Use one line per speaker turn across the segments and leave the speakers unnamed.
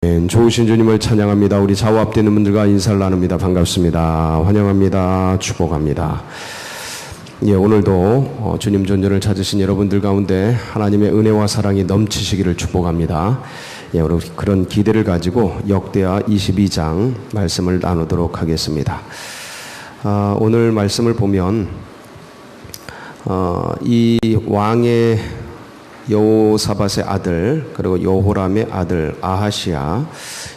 좋으신 주님을 찬양합니다. 우리 좌우 앞에 있는 분들과 인사를 나눕니다. 반갑습니다. 환영합니다. 축복합니다. 오늘도 주님 존전을 찾으신 여러분들 가운데 하나님의 은혜와 사랑이 넘치시기를 축복합니다. 우리 그런 기대를 가지고 역대하 22장 말씀을 나누도록 하겠습니다. 오늘 말씀을 보면 이 왕의 여호사밧의 아들 그리고 여호람의 아들 아하시야,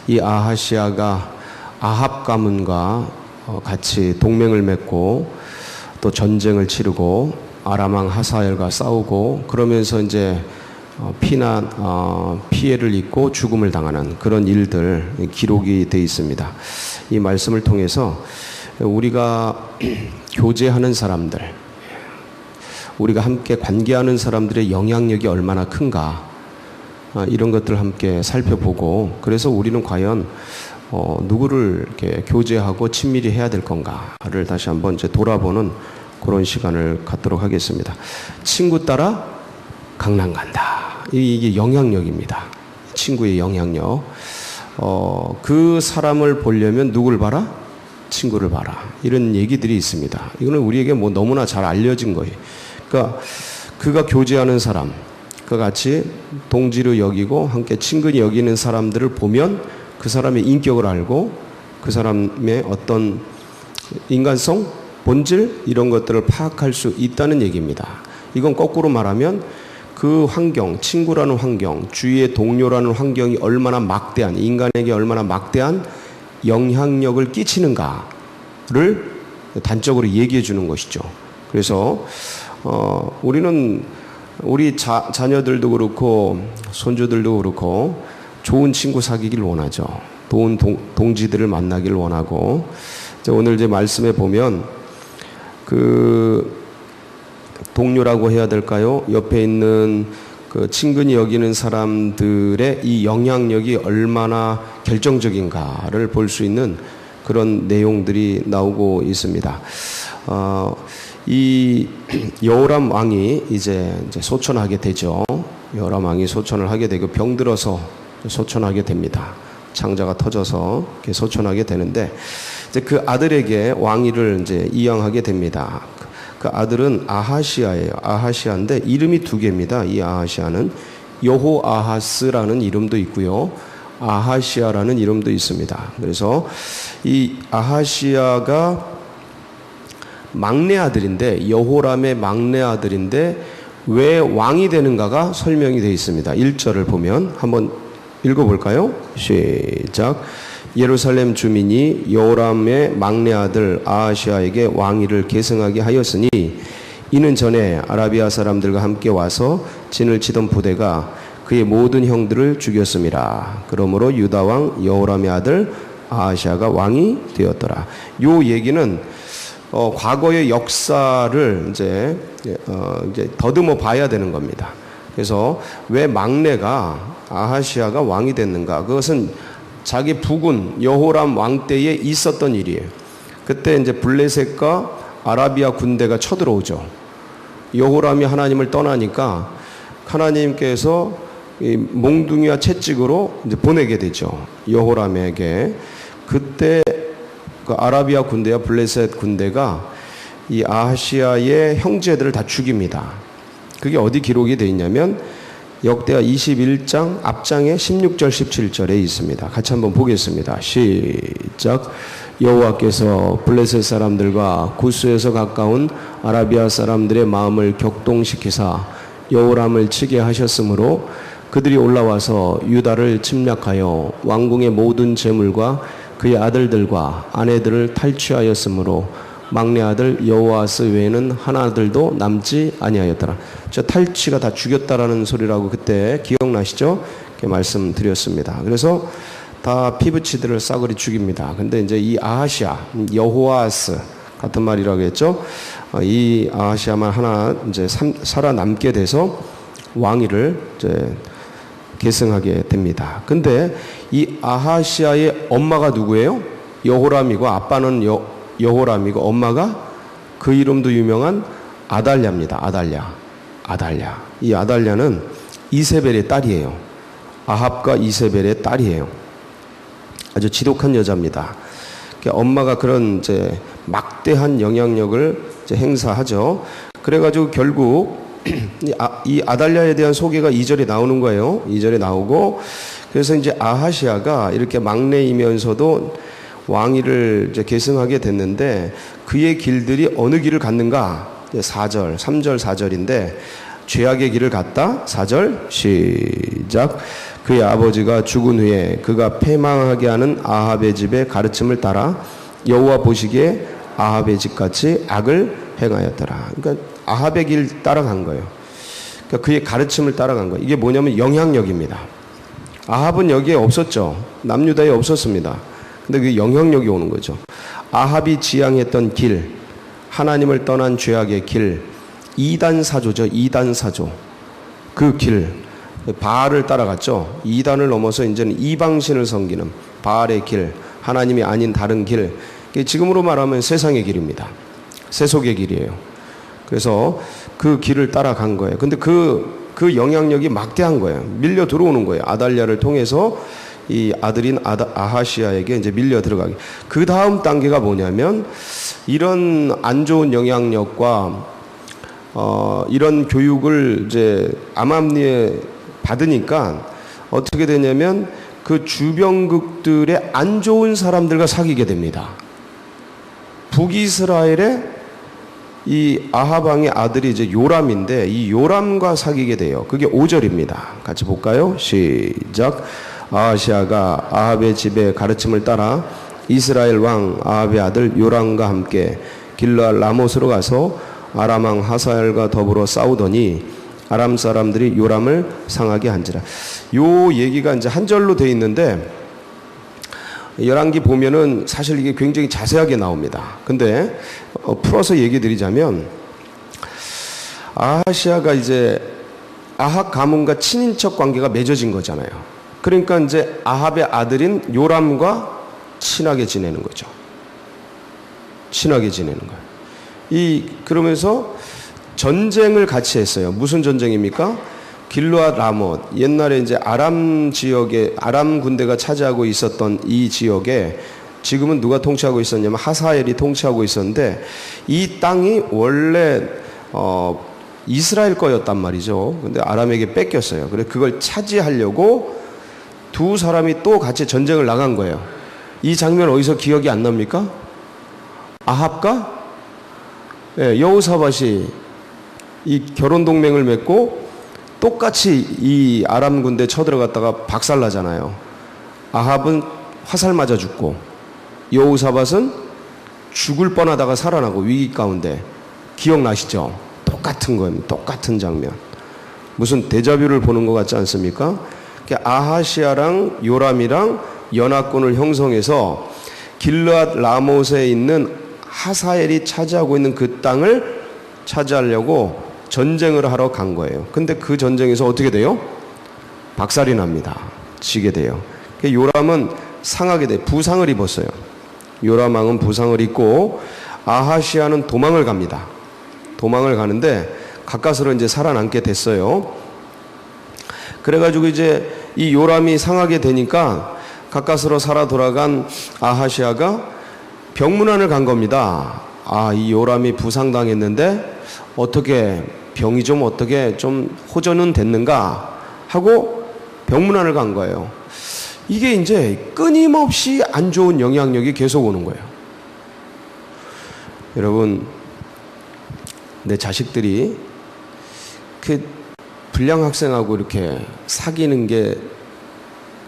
이 아하시야가 아합 가문과 같이 동맹을 맺고 또 전쟁을 치르고 아람 왕 하사엘과 싸우고 그러면서 이제 피해를 입고 죽음을 당하는 그런 일들 기록이 되어 있습니다. 이 말씀을 통해서 우리가 교제하는 사람들, 우리가 함께 관계하는 사람들의 영향력이 얼마나 큰가, 이런 것들을 함께 살펴보고, 그래서 우리는 과연 누구를 이렇게 교제하고 친밀히 해야 될 건가를 다시 한번 이제 돌아보는 그런 시간을 갖도록 하겠습니다. 친구 따라 강남 간다. 이게 영향력입니다. 친구의 영향력. 그 사람을 보려면 누굴 봐라? 친구를 봐라. 이런 얘기들이 있습니다. 이거는 우리에게 뭐 너무나 잘 알려진 거예요. 그러니까 그가 교제하는 사람, 그와 같이 동지로 여기고 함께 친근히 여기는 사람들을 보면 그 사람의 인격을 알고 그 사람의 어떤 인간성, 본질 이런 것들을 파악할 수 있다는 얘기입니다. 이건 거꾸로 말하면 그 환경, 친구라는 환경, 주위의 동료라는 환경이 얼마나 막대한, 인간에게 얼마나 막대한 영향력을 끼치는가를 단적으로 얘기해 주는 것이죠. 그래서 우리는 우리 자녀들도 그렇고 손주들도 그렇고 좋은 친구 사귀길 원하죠. 좋은 동지들을 만나길 원하고, 오늘 이제 말씀에 보면 그 동료라고 해야 될까요? 옆에 있는 그 친근히 여기는 사람들의 이 영향력이 얼마나 결정적인가를 볼 수 있는 그런 내용들이 나오고 있습니다. 이 여호람 왕이 이제 소천하게 되죠. 여호람 왕이 소천을 하게 되고 병들어서 소천하게 됩니다. 창자가 터져서 이렇게 소천하게 되는데, 이제 그 아들에게 왕위를 이제 이양하게 됩니다. 그 아들은 아하시야예요. 아하시야인데 이름이 두 개입니다. 이 아하시야는 여호아하스라는 이름도 있고요, 아하시야라는 이름도 있습니다. 그래서 이 아하시야가 막내 아들인데, 여호람의 막내 아들인데 왜 왕이 되는가가 설명이 되어 있습니다. 1절을 보면 한번 읽어볼까요? 시작. 예루살렘 주민이 여호람의 막내 아들 아하시야에게 왕위를 계승하게 하였으니 이는 전에 아라비아 사람들과 함께 와서 진을 치던 부대가 그의 모든 형들을 죽였습니다. 그러므로 유다 왕 여호람의 아들 아하시야가 왕이 되었더라. 요 얘기는 과거의 역사를 이제 더듬어 봐야 되는 겁니다. 그래서 왜 막내가 아하시야가 왕이 됐는가? 그것은 자기 부군 여호람 왕 때에 있었던 일이에요. 그때 이제 블레셋과 아라비아 군대가 쳐들어오죠. 여호람이 하나님을 떠나니까 하나님께서 이 몽둥이와 채찍으로 이제 보내게 되죠. 여호람에게. 그때 그 아라비아 군대와 블레셋 군대가 이 아하시야의 형제들을 다 죽입니다. 그게 어디 기록이 되어 있냐면 역대하 21장 앞장에 16절 17절에 있습니다. 같이 한번 보겠습니다. 시작. 여호와께서 블레셋 사람들과 구스에서 가까운 아라비아 사람들의 마음을 격동시키사 여호람을 치게 하셨으므로 그들이 올라와서 유다를 침략하여 왕궁의 모든 재물과 그의 아들들과 아내들을 탈취하였으므로 막내 아들 여호아스 외에는 하나들도 남지 아니하였더라. 저 탈취가 다 죽였다라는 소리라고 그때 기억나시죠? 이렇게 말씀드렸습니다. 그래서 다 피부치들을 싸그리 죽입니다. 근데 이제 이 아하시야, 여호아스 같은 말이라고 했죠? 이 아하시야만 하나 이제 살아남게 돼서 왕위를 이제 계승하게 됩니다. 근데 이 아하시야의 엄마가 누구예요? 여호람이고 아빠는 여호람이고 엄마가 그 이름도 유명한 아달랴입니다. 아달랴. 이 아달랴는 이세벨의 딸이에요. 아합과 이세벨의 딸이에요. 아주 지독한 여자입니다. 엄마가 그런 이제 막대한 영향력을 이제 행사하죠. 그래가지고 결국 이 아달랴에 대한 소개가 2절에 나오는 거예요. 2절에 나오고, 그래서 이제 아하시아가 이렇게 막내이면서도 왕위를 이제 계승하게 됐는데, 그의 길들이 어느 길을 갔는가? 4절, 3절, 4절인데, 죄악의 길을 갔다. 4절 시작. 그의 아버지가 죽은 후에 그가 패망하게 하는 아합의 집의 가르침을 따라 여호와 보시기에 아합의 집같이 악을 행하였더라. 그러니까 아합의 길 따라간 거예요. 그러니까 그의 가르침을 따라간 거예요. 이게 뭐냐면 영향력입니다. 아합은 여기에 없었죠. 남유다에 없었습니다. 근데 그 영향력이 오는 거죠. 아합이 지향했던 길, 하나님을 떠난 죄악의 길, 이단사조죠. 이단사조. 그 길, 바알을 따라갔죠. 이단을 넘어서 이제는 이방신을 섬기는 바알의 길, 하나님이 아닌 다른 길. 지금으로 말하면 세상의 길입니다. 세속의 길이에요. 그래서 그 길을 따라간 거예요. 근데 그 영향력이 막대한 거예요. 밀려 들어오는 거예요. 아달랴를 통해서 이 아들인 아하시아에게 이제 밀려 들어가게. 그 다음 단계가 뭐냐면, 이런 안 좋은 영향력과 이런 교육을 이제 암암리에 받으니까 어떻게 되냐면, 그 주변국들의 안 좋은 사람들과 사귀게 됩니다. 북이스라엘의 이 아합 왕의 아들이 이제 요람인데, 이 요람과 사귀게 돼요. 그게 5절입니다. 같이 볼까요? 시작. 아하시아가 아합의 집의 가르침을 따라 이스라엘 왕 아합의 아들 요람과 함께 길르앗 라못으로 가서 아람 왕 하사엘과 더불어 싸우더니 아람 사람들이 요람을 상하게 한지라. 요 얘기가 이제 한 절로 돼 있는데, 열왕기 보면은 사실 이게 굉장히 자세하게 나옵니다. 근데 풀어서 얘기 드리자면, 아하시아가 이제 아합 가문과 친인척 관계가 맺어진 거잖아요. 그러니까 이제 아합의 아들인 요람과 친하게 지내는 거죠. 친하게 지내는 거예요. 그러면서 전쟁을 같이 했어요. 무슨 전쟁입니까? 길르앗 라못. 옛날에 이제 아람 지역에, 아람 군대가 차지하고 있었던 이 지역에 지금은 누가 통치하고 있었냐면 하사엘이 통치하고 있었는데, 이 땅이 원래 이스라엘 거였단 말이죠. 근데 아람에게 뺏겼어요. 그래서 그걸 차지하려고 두 사람이 또 같이 전쟁을 나간 거예요. 이 장면 어디서 기억이 안 납니까? 아합과 여호사밧이 이 결혼 동맹을 맺고 똑같이 이 아람 군대 쳐들어갔다가 박살나잖아요. 아합은 화살 맞아 죽고, 여호사밧은 죽을 뻔하다가 살아나고, 위기 가운데. 기억나시죠? 똑같은 거예요. 똑같은 장면. 무슨 데자뷰를 보는 것 같지 않습니까? 아하시아랑 요람이랑 연합군을 형성해서 길르앗 라못에 있는 하사엘이 차지하고 있는 그 땅을 차지하려고 전쟁을 하러 간 거예요. 근데 그 전쟁에서 어떻게 돼요? 박살이 납니다. 지게 돼요. 요람은 상하게 돼. 부상을 입었어요. 요람 왕은 부상을 입고, 아하시아는 도망을 갑니다. 도망을 가는데 가까스로 이제 살아남게 됐어요. 그래가지고 이제 이 요람이 상하게 되니까 가까스로 살아 돌아간 아하시아가 병문안을 간 겁니다. 이 요람이 부상당했는데 어떻게 병이 좀 어떻게 좀 호전은 됐는가 하고 병문안을 간 거예요. 이게 이제 끊임없이 안 좋은 영향력이 계속 오는 거예요. 여러분, 내 자식들이 그 불량 학생하고 이렇게 사귀는 게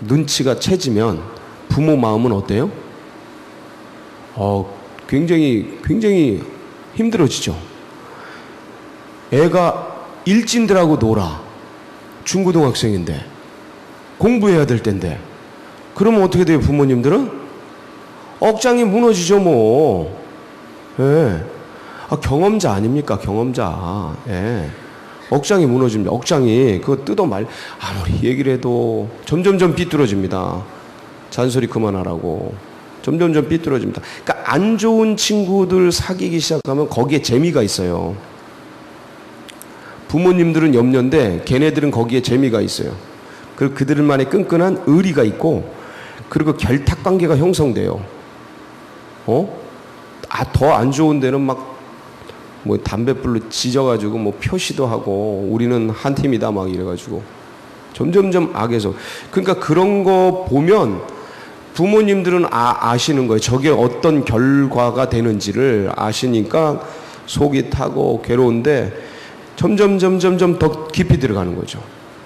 눈치가 채지면 부모 마음은 어때요? 굉장히 힘들어지죠. 애가 일진들하고 놀아. 중고등학생인데. 공부해야 될 텐데. 그러면 어떻게 돼요, 부모님들은? 억장이 무너지죠, 뭐. 예. 경험자 아닙니까, 경험자. 예. 억장이 무너집니다. 억장이 그거 아무리 얘기를 해도 점점점 삐뚤어집니다. 잔소리 그만하라고. 점점점 삐뚤어집니다. 그러니까 안 좋은 친구들 사귀기 시작하면 거기에 재미가 있어요. 부모님들은 염려인데 걔네들은 거기에 재미가 있어요. 그들만의 끈끈한 의리가 있고, 그리고 결탁 관계가 형성돼요. 더 안 좋은 데는 막 뭐 담뱃불로 지져가지고 뭐 표시도 하고 우리는 한 팀이다 막 이래가지고 점점점 악에서. 그러니까 그런 거 보면 부모님들은 아시는 거예요. 저게 어떤 결과가 되는지를 아시니까 속이 타고 괴로운데 점점 더 깊이 들어가는 거죠.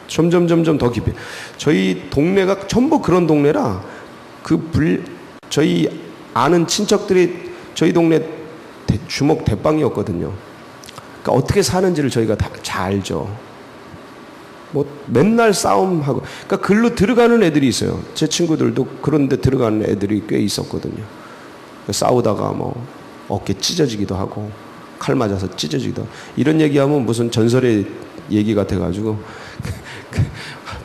점점 더 깊이. 저희 동네가 전부 그런 동네라 저희 아는 친척들이 저희 동네 주먹 대빵이었거든요. 그러니까 어떻게 사는지를 저희가 다 잘 알죠. 뭐 맨날 싸움하고. 그러니까 글로 들어가는 애들이 있어요. 제 친구들도 그런 데 들어가는 애들이 꽤 있었거든요. 싸우다가 뭐 어깨 찢어지기도 하고 칼 맞아서 찢어지기도 하고. 이런 얘기하면 무슨 전설의 얘기 같아가지고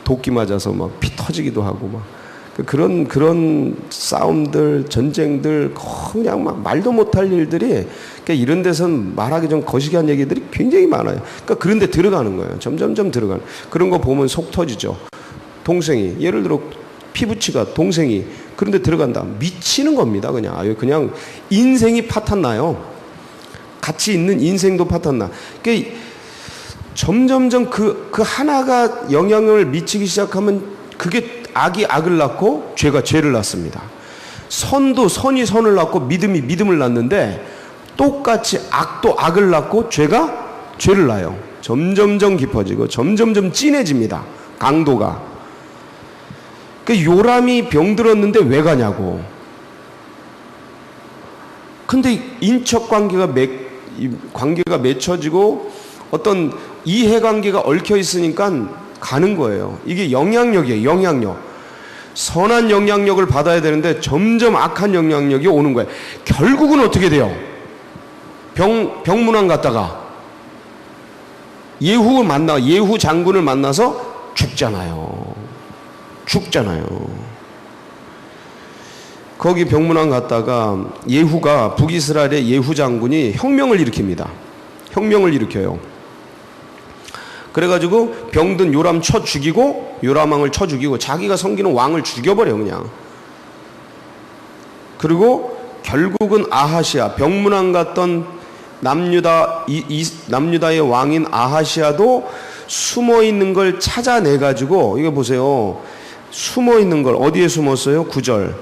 도끼 맞아서 막 피 터지기도 하고 막 그런 싸움들, 전쟁들, 그냥 막 말도 못할 일들이. 그러니까 이런 데선 말하기 좀 거시기한 얘기들이 굉장히 많아요. 그러니까 그런 데 들어가는 거예요. 점점 들어가는. 그런 거 보면 속 터지죠. 동생이, 예를 들어 피부치가 동생이 그런 데 들어간다. 미치는 겁니다. 그냥 인생이 파탄나요. 같이 있는 인생도 파탄나. 그러니까 점점 그 하나가 영향을 미치기 시작하면 그게 악이 악을 낳고 죄가 죄를 낳습니다. 선도 선이 선을 낳고 믿음이 믿음을 낳는데 똑같이 악도 악을 낳고 죄가 죄를 낳아요. 점점 깊어지고 점점 진해집니다. 강도가. 그 요람이 병들었는데 왜 가냐고. 근데 인척 관계가 맺혀지고 어떤 이해관계가 얽혀 있으니까 가는 거예요. 이게 영향력이에요. 영향력. 선한 영향력을 받아야 되는데 점점 악한 영향력이 오는 거예요. 결국은 어떻게 돼요? 병문안 갔다가 예후 장군을 만나서 죽잖아요. 거기 병문안 갔다가 북이스라엘의 예후 장군이 혁명을 일으킵니다. 혁명을 일으켜요. 그래가지고 병든 요람왕을 쳐 죽이고 자기가 섬기는 왕을 죽여버려 그냥. 그리고 결국은 아하시아, 병문안 갔던 남유다의 왕인 아하시아도 숨어있는 걸 찾아내가지고, 이거 보세요. 숨어있는 걸 어디에 숨었어요? 9절.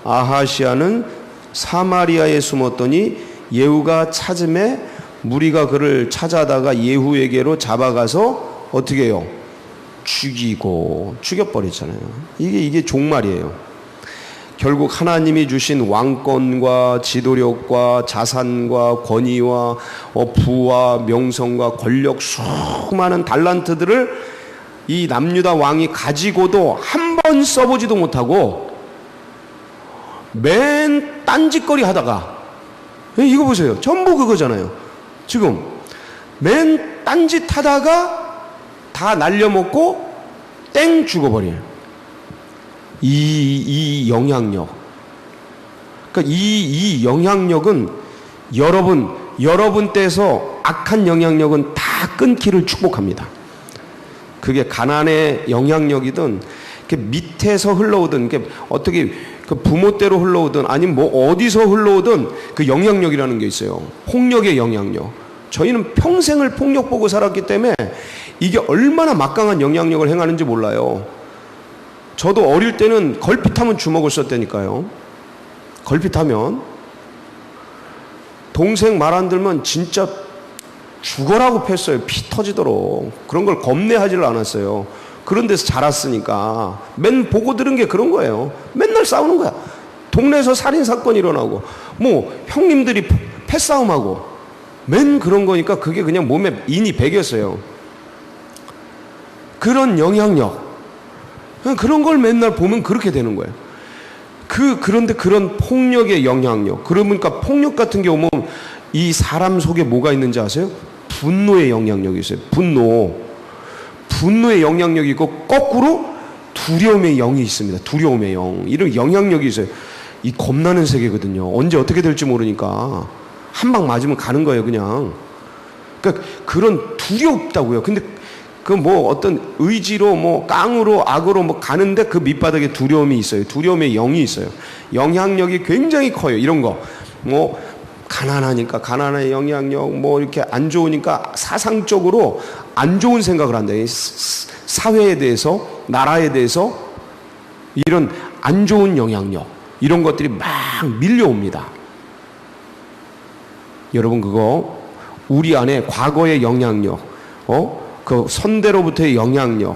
아하시아는 사마리아에 숨었더니 예후가 찾음에 무리가 그를 찾아다가 예후에게로 잡아가서 어떻게 해요? 죽여버렸잖아요. 이게 종말이에요. 결국 하나님이 주신 왕권과 지도력과 자산과 권위와 부와 명성과 권력, 수많은 달란트들을 이 남유다 왕이 가지고도 한 번 써보지도 못하고 맨 딴짓거리 하다가, 이거 보세요. 전부 그거잖아요. 지금 맨 딴짓 하다가 다 날려먹고 땡 죽어버려요. 이 영향력. 그러니까 이 영향력은 여러분 떼서 악한 영향력은 다 끊기를 축복합니다. 그게 가난의 영향력이든 밑에서 흘러오든 어떻게 그 부모대로 흘러오든 아니면 뭐 어디서 흘러오든 그 영향력이라는 게 있어요. 폭력의 영향력. 저희는 평생을 폭력 보고 살았기 때문에 이게 얼마나 막강한 영향력을 행하는지 몰라요. 저도 어릴 때는 걸핏하면 주먹을 썼다니까요. 걸핏하면 동생 말 안 들면 진짜 죽어라고 팼어요. 피 터지도록. 그런 걸 겁내하지를 않았어요. 그런 데서 자랐으니까 맨 보고 들은 게 그런 거예요. 맨날 싸우는 거야. 동네에서 살인사건 일어나고 뭐 형님들이 패싸움하고 맨 그런 거니까 그게 그냥 몸에 인이 배겼어요. 그런 영향력, 그런 걸 맨날 보면 그렇게 되는 거예요. 그런데 그런 폭력의 영향력, 그러니까 폭력 같은 게 오면 이 사람 속에 뭐가 있는지 아세요? 분노의 영향력이 있어요. 분노의 영향력이 있고 거꾸로 두려움의 영이 있습니다. 두려움의 영. 이런 영향력이 있어요. 이 겁나는 세계거든요. 언제 어떻게 될지 모르니까 한 방 맞으면 가는 거예요, 그냥. 그러니까 그런 두렵다고요. 근데 그 뭐 어떤 의지로 뭐 깡으로 악으로 뭐 가는데 그 밑바닥에 두려움이 있어요. 두려움의 영이 있어요. 영향력이 굉장히 커요. 이런 거. 뭐 가난하니까 가난의 영향력, 뭐 이렇게 안 좋으니까 사상적으로 안 좋은 생각을 한다. 사회에 대해서, 나라에 대해서 이런 안 좋은 영향력, 이런 것들이 막 밀려옵니다. 여러분, 그거 우리 안에 과거의 영향력, 그 선대로부터의 영향력,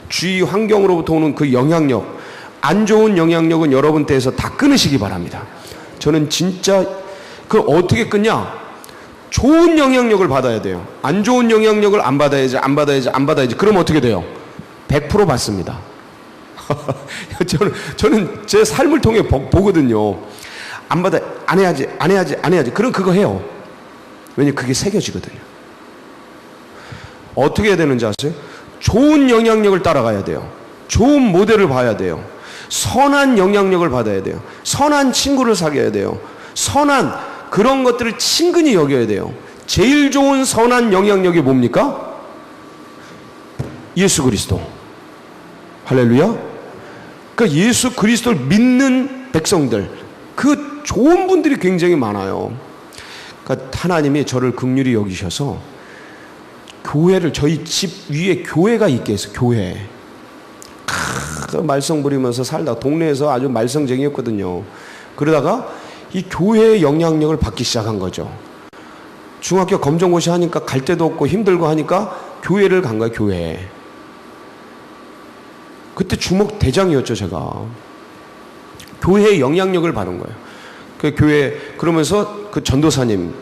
주위 환경으로부터 오는 그 영향력, 안 좋은 영향력은 여러분께서 다 끊으시기 바랍니다. 저는 진짜 그 어떻게 끊냐? 좋은 영향력을 받아야 돼요. 안 좋은 영향력을 안 받아야지. 그럼 어떻게 돼요? 100% 받습니다. 저는 제 삶을 통해 보거든요. 안 해야지. 그럼 그거 해요. 왜냐면 그게 새겨지거든요. 어떻게 해야 되는지 아세요? 좋은 영향력을 따라가야 돼요. 좋은 모델을 봐야 돼요. 선한 영향력을 받아야 돼요. 선한 친구를 사귀어야 돼요. 선한 그런 것들을 친근히 여겨야 돼요. 제일 좋은 선한 영향력이 뭡니까? 예수 그리스도. 할렐루야. 그러니까 예수 그리스도를 믿는 백성들, 그 좋은 분들이 굉장히 많아요. 그러니까 하나님이 저를 긍휼히 여기셔서 교회를, 저희 집 위에 교회가 있게 해서, 교회. 말썽 부리면서 살다가 동네에서 아주 말썽쟁이였거든요. 그러다가 이 교회의 영향력을 받기 시작한 거죠. 중학교 검정고시 하니까 갈 데도 없고 힘들고 하니까 교회를 간 거예요. 교회. 그때 주목 대장이었죠. 제가 교회의 영향력을 받은 거예요. 그 교회, 그러면서 그 전도사님,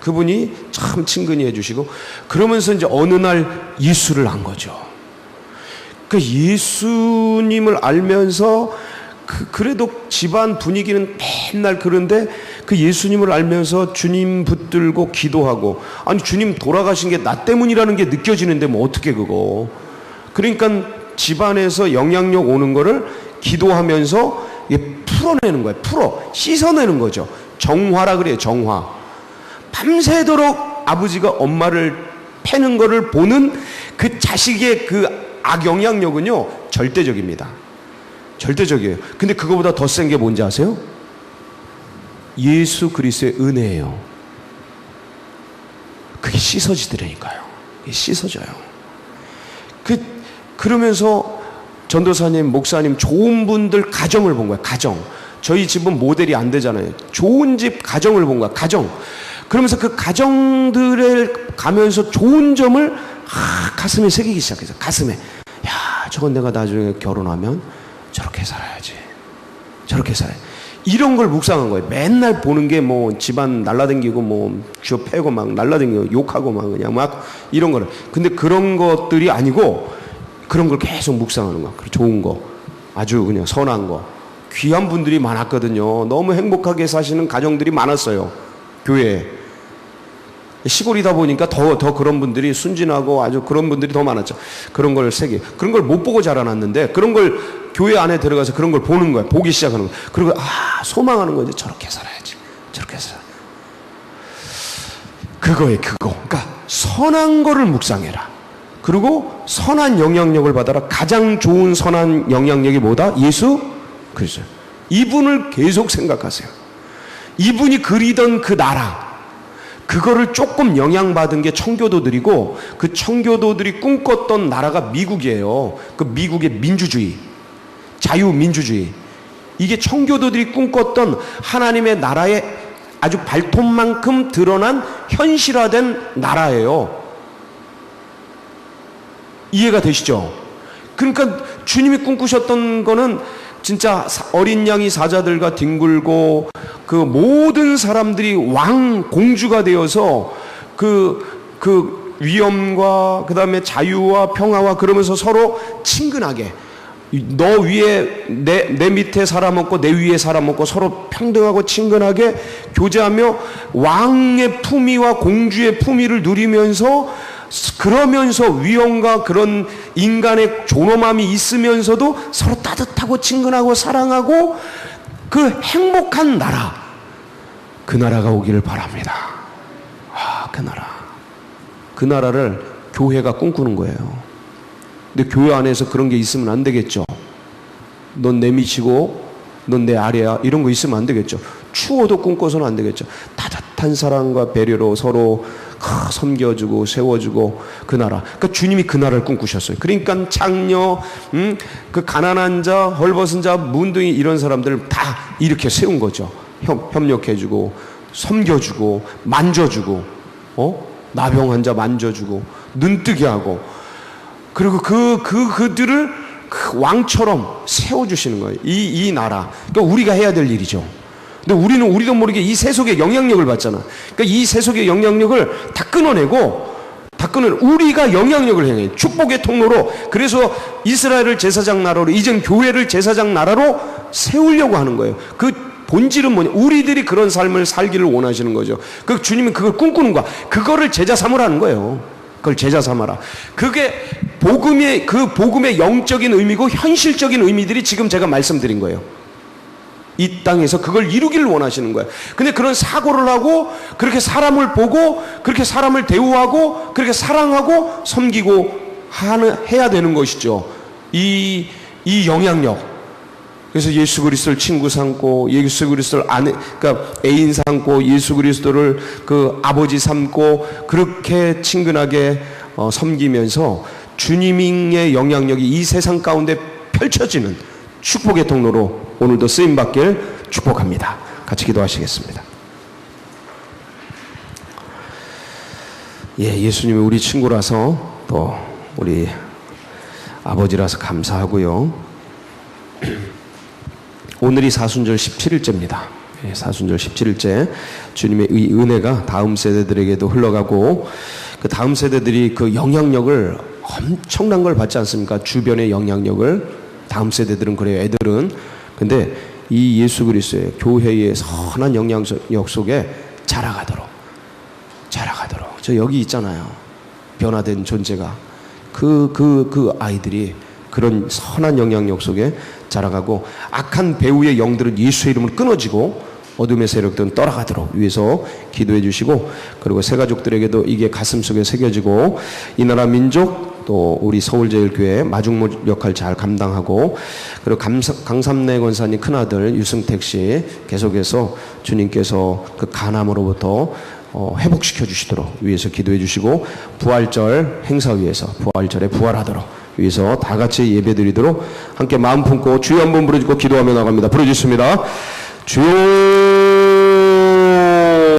그분이 참 친근히 해주시고, 그러면서 이제 어느 날 예수를 안 거죠. 그 예수님을 알면서 그래도 집안 분위기는 맨날 그런데 그 예수님을 알면서 주님 붙들고 기도하고, 아니 주님 돌아가신 게 나 때문이라는 게 느껴지는데 뭐 어떻게 그거. 그러니까 집안에서 영향력 오는 거를 기도하면서 풀어내는 거예요. 씻어내는 거죠. 정화라 그래요. 정화. 밤새도록 아버지가 엄마를 패는 거를 보는 그 자식의 그 악영향력은요, 절대적입니다. 절대적이에요. 근데 그거보다 더 센 게 뭔지 아세요? 예수 그리스도의 은혜예요. 그게 씻어지더라니까요. 그게 씻어져요. 그러면서 전도사님, 목사님, 좋은 분들 가정을 본 거야. 가정. 저희 집은 모델이 안 되잖아요. 좋은 집 가정을 본 거야. 가정. 그러면서 그 가정들을 가면서 좋은 점을 가슴에 새기기 시작했어요. 가슴에. 야, 저건 내가 나중에 결혼하면 저렇게 살아야지. 저렇게 살아야지. 이런 걸 묵상한 거예요. 맨날 보는 게 뭐 집안 날라다니고 뭐 쥐어 패고 막 날라다니고 욕하고 막 그냥 막 이런 거를. 근데 그런 것들이 아니고 그런 걸 계속 묵상하는 거. 좋은 거. 아주 그냥 선한 거. 귀한 분들이 많았거든요. 너무 행복하게 사시는 가정들이 많았어요. 교회에. 시골이다 보니까 더 그런 분들이 순진하고 아주 그런 분들이 더 많았죠. 그런 걸 그런 걸 못 보고 자라났는데, 그런 걸 교회 안에 들어가서 그런 걸 보는 거야. 보기 시작하는 거야. 그리고 소망하는 거지. 저렇게 살아야지. 저렇게 살아. 그거예요. 그거. 그러니까 선한 거를 묵상해라. 그리고 선한 영향력을 받아라. 가장 좋은 선한 영향력이 뭐다? 예수 그리스도. 이분을 계속 생각하세요. 이분이 그리던 그 나라, 그거를 조금 영향받은 게 청교도들이고, 그 청교도들이 꿈꿨던 나라가 미국이에요. 그 미국의 민주주의, 자유민주주의. 이게 청교도들이 꿈꿨던 하나님의 나라의 아주 발톱만큼 드러난 현실화된 나라예요. 이해가 되시죠? 그러니까 주님이 꿈꾸셨던 거는 진짜 어린 양이 사자들과 뒹굴고, 그 모든 사람들이 공주가 되어서 그 위엄과 그 다음에 자유와 평화와, 그러면서 서로 친근하게, 너 위에 내 밑에 살아먹고 내 위에 살아먹고 서로 평등하고 친근하게 교제하며 왕의 품위와 공주의 품위를 누리면서, 그러면서 위엄과 그런 인간의 존엄함이 있으면서도 서로 따뜻하고 친근하고 사랑하고, 그 행복한 나라, 그 나라가 오기를 바랍니다. 그 나라를 교회가 꿈꾸는 거예요. 근데 교회 안에서 그런 게 있으면 안 되겠죠. 넌 내 밑이고 넌 내 아래야, 이런 거 있으면 안 되겠죠. 추워도 꿈꿔서는 안 되겠죠. 따뜻한 사랑과 배려로 서로 섬겨주고 세워주고 그 나라. 그러니까 주님이 그 나라를 꿈꾸셨어요. 그러니까 장녀, 그 가난한 자, 헐벗은 자, 문둥이 이런 사람들을 다 이렇게 세운 거죠. 협력해주고 섬겨주고 만져주고, 나병 환자 만져주고 눈뜨게 하고, 그리고 그들을 그 왕처럼 세워주시는 거예요. 이 나라. 그러니까 우리가 해야 될 일이죠. 근데 우리는 우리도 모르게 이 세속의 영향력을 받잖아. 그러니까 이 세속의 영향력을 다 끊어내고, 우리가 영향력을 행해. 축복의 통로로. 그래서 이스라엘을 제사장 나라로, 이젠 교회를 제사장 나라로 세우려고 하는 거예요. 그 본질은 뭐냐? 우리들이 그런 삶을 살기를 원하시는 거죠. 그 주님은 그걸 꿈꾸는 거야. 그거를 제자 삼으라는 거예요. 그걸 제자 삼아라. 그게 복음의 영적인 의미고 현실적인 의미들이 지금 제가 말씀드린 거예요. 이 땅에서 그걸 이루기를 원하시는 거예요. 근데 그런 사고를 하고, 그렇게 사람을 보고, 그렇게 사람을 대우하고, 그렇게 사랑하고 섬기고 해야 되는 것이죠. 이 영향력. 그래서 예수 그리스도를 친구 삼고, 예수 그리스도를 그러니까 애인 삼고, 예수 그리스도를 그 아버지 삼고, 그렇게 친근하게 섬기면서 주님의 영향력이 이 세상 가운데 펼쳐지는 축복의 통로로 오늘도 쓰임받길 축복합니다. 같이 기도하시겠습니다. 예수님이 우리 친구라서, 또 우리 아버지라서 감사하고요. 오늘이 사순절 17일째입니다. 사순절 17일째. 주님의 이 은혜가 다음 세대들에게도 흘러가고, 그 다음 세대들이 그 영향력을 엄청난 걸 받지 않습니까? 주변의 영향력을. 다음 세대들은 그래요, 애들은. 근데 이 예수 그리스도의 교회의 선한 영향력 속에 자라가도록. 저 여기 있잖아요. 변화된 존재가. 그 아이들이 그런 선한 영향력 속에 자라가고, 악한 배후의 영들은 예수의 이름을 끊어지고 어둠의 세력들은 떠나가도록 위해서 기도해 주시고, 그리고 새 가족들에게도 이게 가슴속에 새겨지고, 이 나라 민족, 또 우리 서울제일교회 마중물 역할 잘 감당하고, 그리고 강삼래 권사님 큰아들 유승택 씨 계속해서 주님께서 그 간암으로부터 회복시켜 주시도록 위해서 기도해 주시고, 부활절 행사 위해서 부활절에 부활하도록 위해서 다 같이 예배드리도록 함께 마음 품고 주여 한번 부르짖고 기도하며 나갑니다. 부르짖습니다. 주여